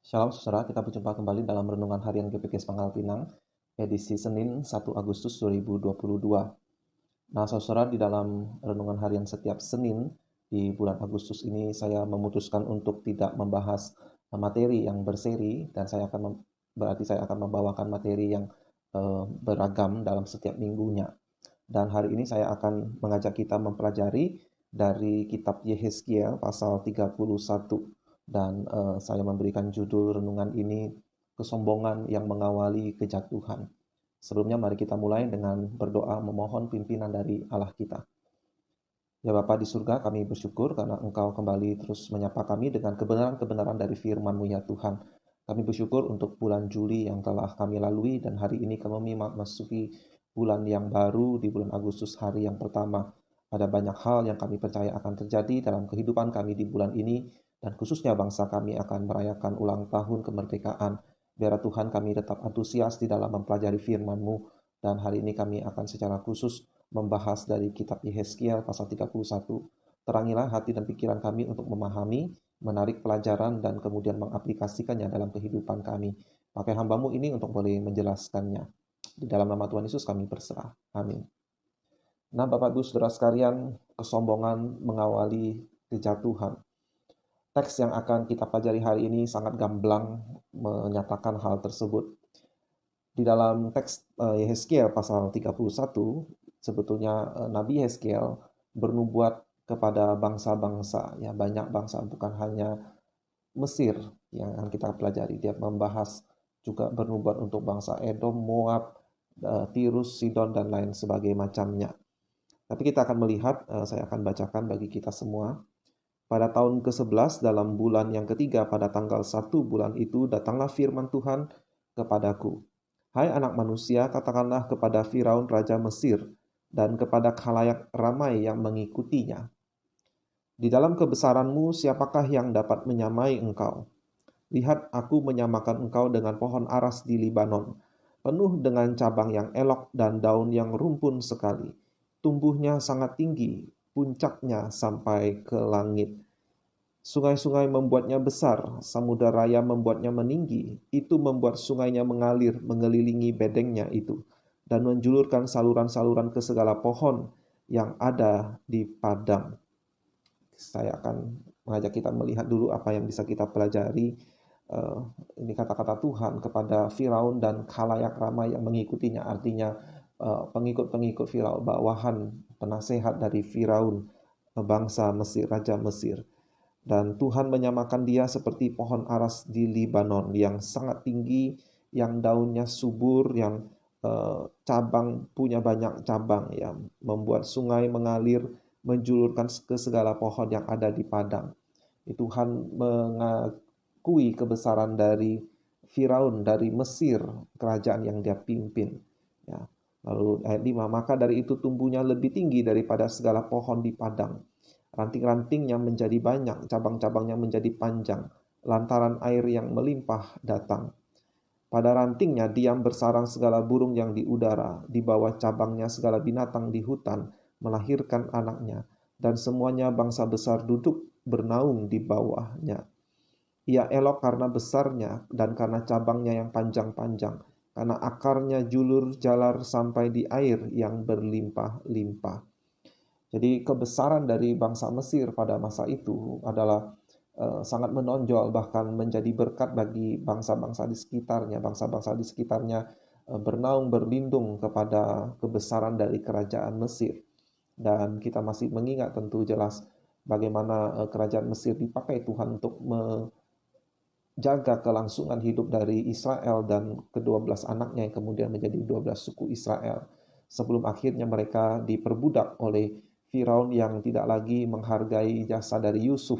Shalom saudara, kita berjumpa kembali dalam Renungan Harian GPG Pangkal Pinang, edisi Senin 1 Agustus 2022. Nah saudara, di dalam Renungan Harian setiap Senin di bulan Agustus ini saya memutuskan untuk tidak membahas materi yang berseri, dan berarti saya akan membawakan materi yang beragam dalam setiap minggunya. Dan hari ini saya akan mengajak kita mempelajari dari kitab Yehezkiel pasal 31. Dan saya memberikan judul renungan ini, kesombongan yang mengawali kejatuhan. Sebelumnya mari kita mulai dengan berdoa memohon pimpinan dari Allah kita. Ya Bapa di surga, kami bersyukur karena Engkau kembali terus menyapa kami dengan kebenaran-kebenaran dari firman-Mu ya Tuhan. Kami bersyukur untuk bulan Juli yang telah kami lalui, dan hari ini kami memasuki bulan yang baru di bulan Agustus, hari yang pertama. Ada banyak hal yang kami percaya akan terjadi dalam kehidupan kami di bulan ini, dan khususnya bangsa kami akan merayakan ulang tahun kemerdekaan. Biar Tuhan kami tetap antusias di dalam mempelajari firman-Mu, dan hari ini kami akan secara khusus membahas dari kitab Yehezkiel pasal 31. Terangilah hati dan pikiran kami untuk memahami, menarik pelajaran, dan kemudian mengaplikasikannya dalam kehidupan kami. Pakai hamba-Mu ini untuk boleh menjelaskannya. Di dalam nama Tuhan Yesus kami berserah. Amin. Nah Bapak Ibu Saudara sekalian, kesombongan mengawali kejatuhan. Teks yang akan kita pelajari hari ini sangat gamblang menyatakan hal tersebut. Di dalam teks Yehezkiel pasal 31, sebetulnya Nabi Yehezkiel bernubuat kepada bangsa-bangsa, ya banyak bangsa, bukan hanya Mesir yang akan kita pelajari. Dia membahas juga bernubuat untuk bangsa Edom, Moab, Tirus, Sidon, dan lain sebagai macamnya. Tapi kita akan melihat, saya akan bacakan bagi kita semua. Pada tahun ke-11 dalam bulan yang ketiga, pada tanggal 1 bulan itu, datanglah firman Tuhan kepadaku. Hai anak manusia, katakanlah kepada Firaun raja Mesir dan kepada khalayak ramai yang mengikutinya. Di dalam kebesaranmu, siapakah yang dapat menyamai engkau? Lihat, aku menyamakan engkau dengan pohon aras di Libanon, penuh dengan cabang yang elok dan daun yang rumpun sekali. Tumbuhnya sangat tinggi, puncaknya sampai ke langit. Sungai-sungai membuatnya besar, samudera raya membuatnya meninggi. Itu membuat sungainya mengalir mengelilingi bedengnya itu, dan menjulurkan saluran-saluran ke segala pohon yang ada di padang. Saya akan mengajak kita melihat dulu apa yang bisa kita pelajari. Ini kata-kata Tuhan kepada Firaun dan khalayak ramai yang mengikutinya, artinya pengikut-pengikut Firaun, bawahan penasehat dari Firaun, bangsa Mesir, raja Mesir. Dan Tuhan menyamakan dia seperti pohon aras di Libanon yang sangat tinggi, yang daunnya subur, yang punya banyak cabang, yang membuat sungai mengalir, menjulurkan ke segala pohon yang ada di padang. Tuhan mengakui kebesaran dari Firaun, dari Mesir, kerajaan yang dia pimpin. Ya. Lalu ayat 5, maka dari itu tumbuhnya lebih tinggi daripada segala pohon di padang. Ranting-rantingnya menjadi banyak, cabang-cabangnya menjadi panjang, lantaran air yang melimpah datang. Pada rantingnya diam bersarang segala burung yang di udara, di bawah cabangnya segala binatang di hutan melahirkan anaknya, dan semuanya bangsa besar duduk bernaung di bawahnya. Ia elok karena besarnya dan karena cabangnya yang panjang-panjang, karena akarnya julur jalar sampai di air yang berlimpah-limpah. Jadi kebesaran dari bangsa Mesir pada masa itu adalah sangat menonjol, bahkan menjadi berkat bagi bangsa-bangsa di sekitarnya. Bangsa-bangsa di sekitarnya bernaung, berlindung kepada kebesaran dari kerajaan Mesir. Dan kita masih mengingat tentu jelas bagaimana kerajaan Mesir dipakai Tuhan untuk menjaga kelangsungan hidup dari Israel dan ke-12 anaknya yang kemudian menjadi 12 suku Israel. Sebelum akhirnya mereka diperbudak oleh Firaun yang tidak lagi menghargai jasa dari Yusuf,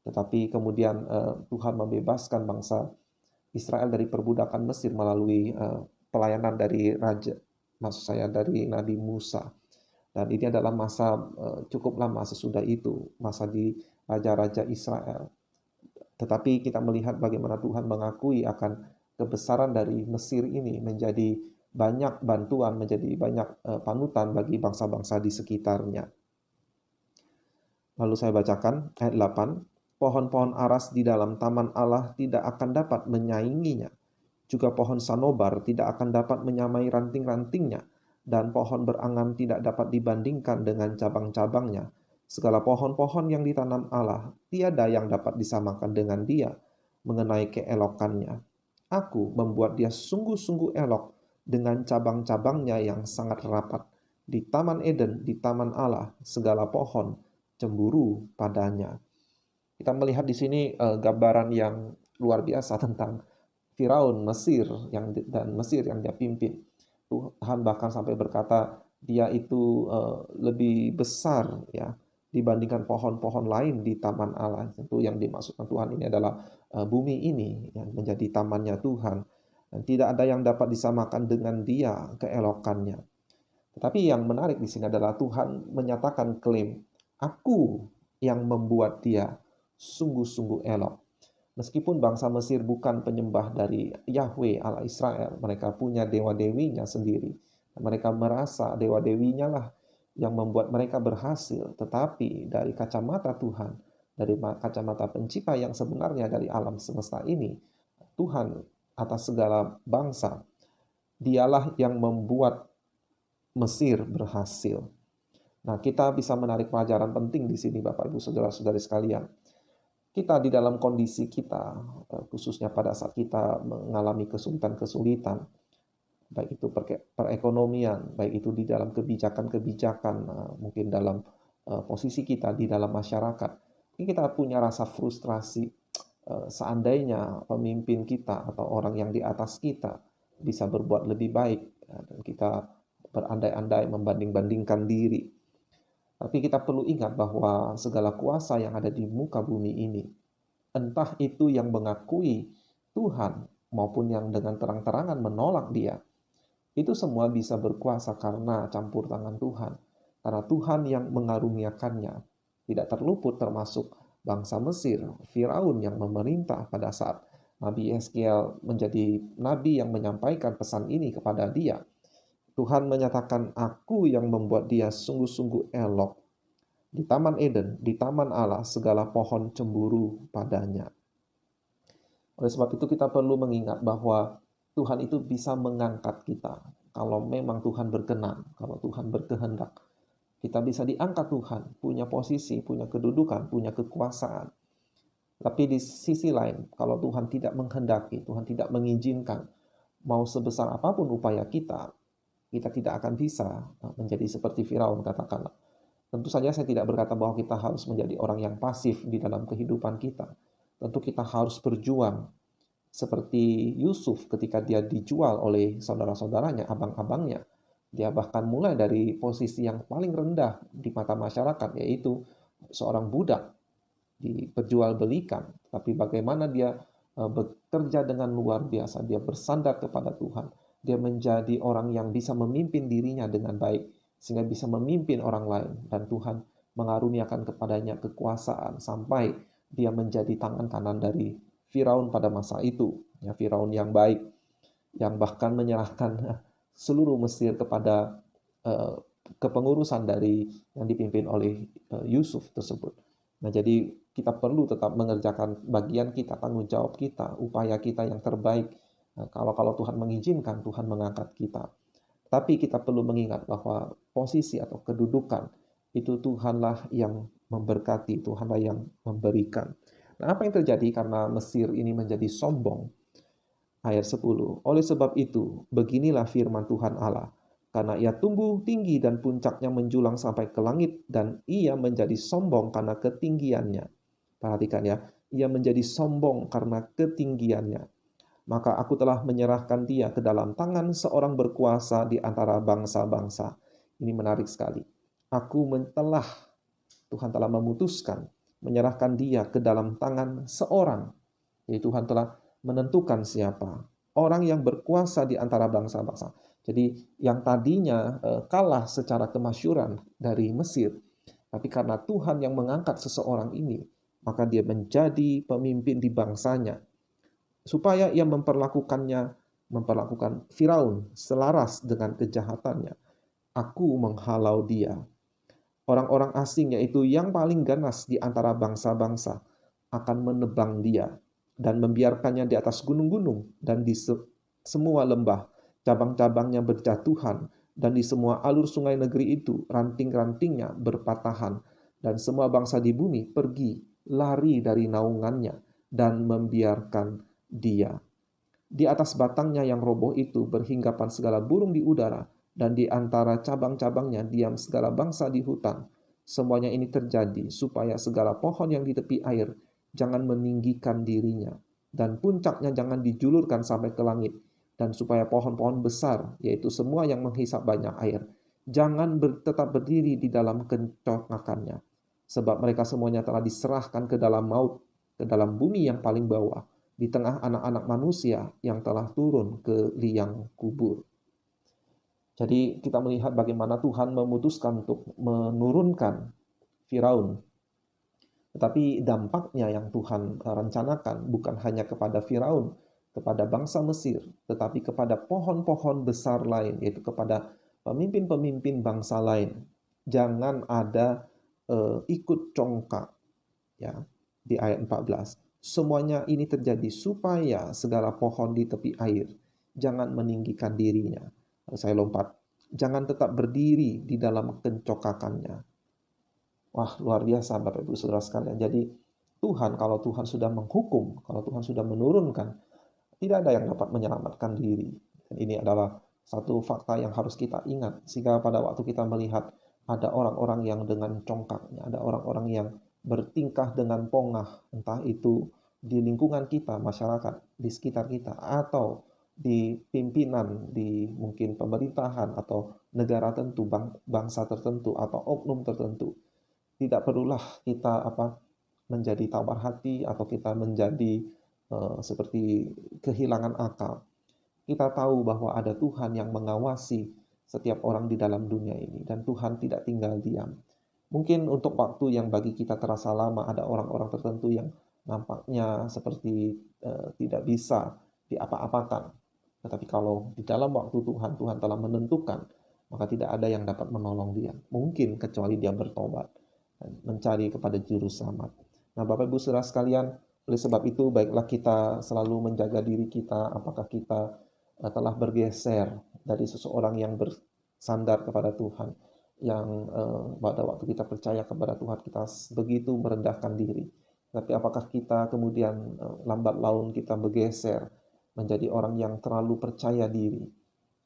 tetapi kemudian Tuhan membebaskan bangsa Israel dari perbudakan Mesir melalui pelayanan dari raja, maksud saya dari Nabi Musa. Dan ini adalah masa cukup lama sesudah itu, masa di raja-raja Israel. Tetapi kita melihat bagaimana Tuhan mengakui akan kebesaran dari Mesir ini, menjadi banyak bantuan, menjadi banyak panutan bagi bangsa-bangsa di sekitarnya. Lalu saya bacakan ayat 8. Pohon-pohon aras di dalam taman Allah tidak akan dapat menyainginya. Juga pohon sanobar tidak akan dapat menyamai ranting-rantingnya, dan pohon berangan tidak dapat dibandingkan dengan cabang-cabangnya. Segala pohon-pohon yang ditanam Allah, tiada yang dapat disamakan dengan dia mengenai keelokannya. Aku membuat dia sungguh-sungguh elok dengan cabang-cabangnya yang sangat rapat. Di Taman Eden, di Taman Allah, segala pohon cemburu padanya. Kita melihat di sini gambaran yang luar biasa tentang Firaun Mesir dan Mesir yang dia pimpin. Tuhan bahkan sampai berkata dia itu lebih besar ya dibandingkan pohon-pohon lain di taman Allah. Tentu yang dimaksudkan Tuhan ini adalah bumi ini yang menjadi tamannya Tuhan. Dan tidak ada yang dapat disamakan dengan dia keelokannya. Tetapi yang menarik di sini adalah Tuhan menyatakan klaim, aku yang membuat dia sungguh-sungguh elok. Meskipun bangsa Mesir bukan penyembah dari Yahweh Allah Israel, mereka punya dewa-dewinya sendiri. Mereka merasa dewa-dewinya lah yang membuat mereka berhasil. Tetapi dari kacamata Tuhan, dari kacamata pencipta yang sebenarnya dari alam semesta ini, Tuhan atas segala bangsa, dialah yang membuat Mesir berhasil. Nah, kita bisa menarik pelajaran penting di sini Bapak Ibu Saudara-saudari sekalian. Kita di dalam kondisi kita, khususnya pada saat kita mengalami kesulitan-kesulitan, baik itu perekonomian, baik itu di dalam kebijakan-kebijakan, mungkin dalam posisi kita di dalam masyarakat, mungkin kita punya rasa frustrasi, seandainya pemimpin kita atau orang yang di atas kita bisa berbuat lebih baik, dan kita berandai-andai membanding-bandingkan diri. Tapi kita perlu ingat bahwa segala kuasa yang ada di muka bumi ini, entah itu yang mengakui Tuhan maupun yang dengan terang-terangan menolak dia, itu semua bisa berkuasa karena campur tangan Tuhan. Karena Tuhan yang mengaruniakannya. Tidak terluput termasuk bangsa Mesir, Firaun yang memerintah pada saat Nabi Yeskiel menjadi nabi yang menyampaikan pesan ini kepada dia. Tuhan menyatakan, aku yang membuat dia sungguh-sungguh elok. Di Taman Eden, di Taman Allah, segala pohon cemburu padanya. Oleh sebab itu kita perlu mengingat bahwa Tuhan itu bisa mengangkat kita. Kalau memang Tuhan berkenan, kalau Tuhan berkehendak. Kita bisa diangkat Tuhan, punya posisi, punya kedudukan, punya kekuasaan. Tapi di sisi lain, kalau Tuhan tidak menghendaki, Tuhan tidak mengizinkan, mau sebesar apapun upaya kita tidak akan bisa menjadi seperti Firaun katakanlah. Tentu saja saya tidak berkata bahwa kita harus menjadi orang yang pasif di dalam kehidupan kita. Tentu kita harus berjuang seperti Yusuf ketika dia dijual oleh saudara-saudaranya, abang-abangnya. Dia bahkan mulai dari posisi yang paling rendah di mata masyarakat, yaitu seorang budak diperjualbelikan. Tapi bagaimana dia bekerja dengan luar biasa, dia bersandar kepada Tuhan. Dia menjadi orang yang bisa memimpin dirinya dengan baik, sehingga bisa memimpin orang lain. Dan Tuhan mengaruniakan kepadanya kekuasaan, sampai dia menjadi tangan kanan dari Firaun pada masa itu. Ya, Firaun yang baik, yang bahkan menyerahkan seluruh Mesir kepada kepengurusan dari yang dipimpin oleh Yusuf tersebut. Nah, jadi kita perlu tetap mengerjakan bagian kita, tanggung jawab kita, upaya kita yang terbaik. Nah, kalau Tuhan mengizinkan, Tuhan mengangkat kita. Tapi kita perlu mengingat bahwa posisi atau kedudukan itu Tuhanlah yang memberkati, Tuhanlah yang memberikan. Nah, apa yang terjadi karena Mesir ini menjadi sombong? Ayat 10. Oleh sebab itu, beginilah firman Tuhan Allah. Karena ia tumbuh tinggi dan puncaknya menjulang sampai ke langit, dan ia menjadi sombong karena ketinggiannya. Perhatikan ya, ia menjadi sombong karena ketinggiannya. Maka aku telah menyerahkan dia ke dalam tangan seorang berkuasa di antara bangsa-bangsa. Ini menarik sekali. Tuhan telah memutuskan menyerahkan dia ke dalam tangan seorang. Jadi Tuhan telah menentukan siapa. Orang yang berkuasa di antara bangsa-bangsa. Jadi yang tadinya kalah secara kemasyuran dari Mesir. Tapi karena Tuhan yang mengangkat seseorang ini, maka dia menjadi pemimpin di bangsanya. Supaya ia memperlakukan Firaun selaras dengan kejahatannya. Aku menghalau dia. Orang-orang asing, yaitu yang paling ganas di antara bangsa-bangsa, akan menebang dia dan membiarkannya di atas gunung-gunung dan di semua lembah, cabang-cabangnya berjatuhan, dan di semua alur sungai negeri itu ranting-rantingnya berpatahan, dan semua bangsa di bumi pergi lari dari naungannya dan membiarkan dia. Di atas batangnya yang roboh itu berhinggapan segala burung di udara, dan di antara cabang-cabangnya diam segala bangsa di hutan. Semuanya ini terjadi supaya segala pohon yang di tepi air jangan meninggikan dirinya, dan puncaknya jangan dijulurkan sampai ke langit, dan supaya pohon-pohon besar, yaitu semua yang menghisap banyak air, jangan tetap berdiri di dalam kencongkakannya. Sebab mereka semuanya telah diserahkan ke dalam maut, ke dalam bumi yang paling bawah, di tengah anak-anak manusia yang telah turun ke liang kubur. Jadi kita melihat bagaimana Tuhan memutuskan untuk menurunkan Firaun. Tetapi dampaknya yang Tuhan rencanakan bukan hanya kepada Firaun, kepada bangsa Mesir, tetapi kepada pohon-pohon besar lain, yaitu kepada pemimpin-pemimpin bangsa lain. Jangan ada ikut congkak, ya, di ayat 14. Semuanya ini terjadi supaya segala pohon di tepi air jangan meninggikan dirinya. Saya lompat. Jangan tetap berdiri di dalam kencokakannya. Wah, luar biasa Bapak Ibu Saudara sekalian. Jadi kalau Tuhan sudah menghukum, kalau Tuhan sudah menurunkan, tidak ada yang dapat menyelamatkan diri. Dan ini adalah satu fakta yang harus kita ingat. Sehingga pada waktu kita melihat ada orang-orang yang dengan congkaknya, ada orang-orang yang bertingkah dengan pongah, entah itu di lingkungan kita, masyarakat, di sekitar kita, atau di pimpinan, di mungkin pemerintahan, atau negara tertentu, bangsa tertentu, atau oknum tertentu. Tidak perlulah kita menjadi tawar hati, atau kita menjadi seperti kehilangan akal. Kita tahu bahwa ada Tuhan yang mengawasi setiap orang di dalam dunia ini, dan Tuhan tidak tinggal diam. Mungkin untuk waktu yang bagi kita terasa lama, ada orang-orang tertentu yang nampaknya seperti tidak bisa diapa-apakan. Tetapi kalau di dalam waktu Tuhan telah menentukan, maka tidak ada yang dapat menolong dia. Mungkin kecuali dia bertobat dan mencari kepada juru selamat. Nah, Bapak Ibu Saudara sekalian, oleh sebab itu baiklah kita selalu menjaga diri kita, apakah kita telah bergeser dari seseorang yang bersandar kepada Tuhan, yang pada waktu kita percaya kepada Tuhan kita begitu merendahkan diri. Tapi apakah kita kemudian lambat laun kita bergeser menjadi orang yang terlalu percaya diri.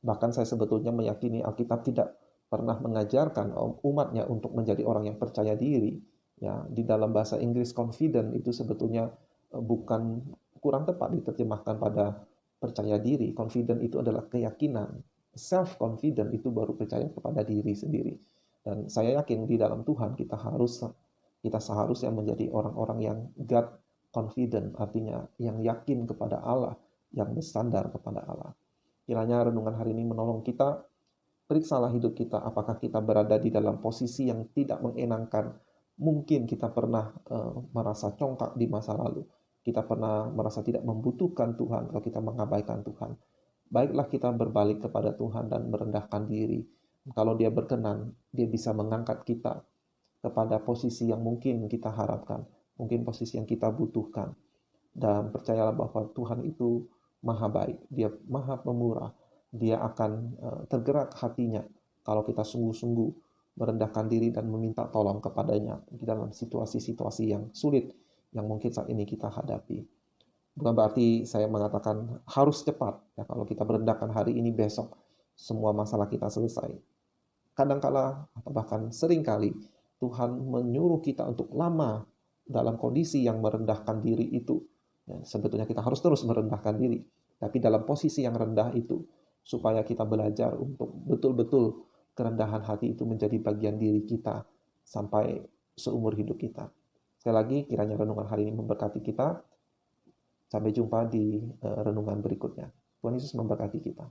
Bahkan saya sebetulnya meyakini Alkitab tidak pernah mengajarkan umatnya untuk menjadi orang yang percaya diri. Ya, di dalam bahasa Inggris confident itu sebetulnya bukan, kurang tepat diterjemahkan pada percaya diri. Confident itu adalah keyakinan. Self-confident itu baru percaya kepada diri sendiri. Dan saya yakin di dalam Tuhan kita seharusnya menjadi orang-orang yang God confident, artinya yang yakin kepada Allah, yang bersandar kepada Allah. Kiranya renungan hari ini menolong kita. Periksalah hidup kita, apakah kita berada di dalam posisi yang tidak mengenangkan. Mungkin kita pernah merasa congkak di masa lalu. Kita pernah merasa tidak membutuhkan Tuhan kalau kita mengabaikan Tuhan. Baiklah kita berbalik kepada Tuhan dan merendahkan diri. Kalau dia berkenan, dia bisa mengangkat kita kepada posisi yang mungkin kita harapkan, mungkin posisi yang kita butuhkan. Dan percayalah bahwa Tuhan itu maha baik, dia maha pemurah, dia akan tergerak hatinya kalau kita sungguh-sungguh merendahkan diri dan meminta tolong kepadanya di dalam situasi-situasi yang sulit yang mungkin saat ini kita hadapi. Bukan berarti saya mengatakan harus cepat, ya, kalau kita merendahkan hari ini, besok semua masalah kita selesai. Kadangkala atau bahkan seringkali Tuhan menyuruh kita untuk lama dalam kondisi yang merendahkan diri itu. Ya, sebetulnya kita harus terus merendahkan diri, tapi dalam posisi yang rendah itu, supaya kita belajar untuk betul-betul kerendahan hati itu menjadi bagian diri kita sampai seumur hidup kita. Sekali lagi, kiranya renungan hari ini memberkati kita. Sampai jumpa di renungan berikutnya. Tuhan Yesus memberkati kita.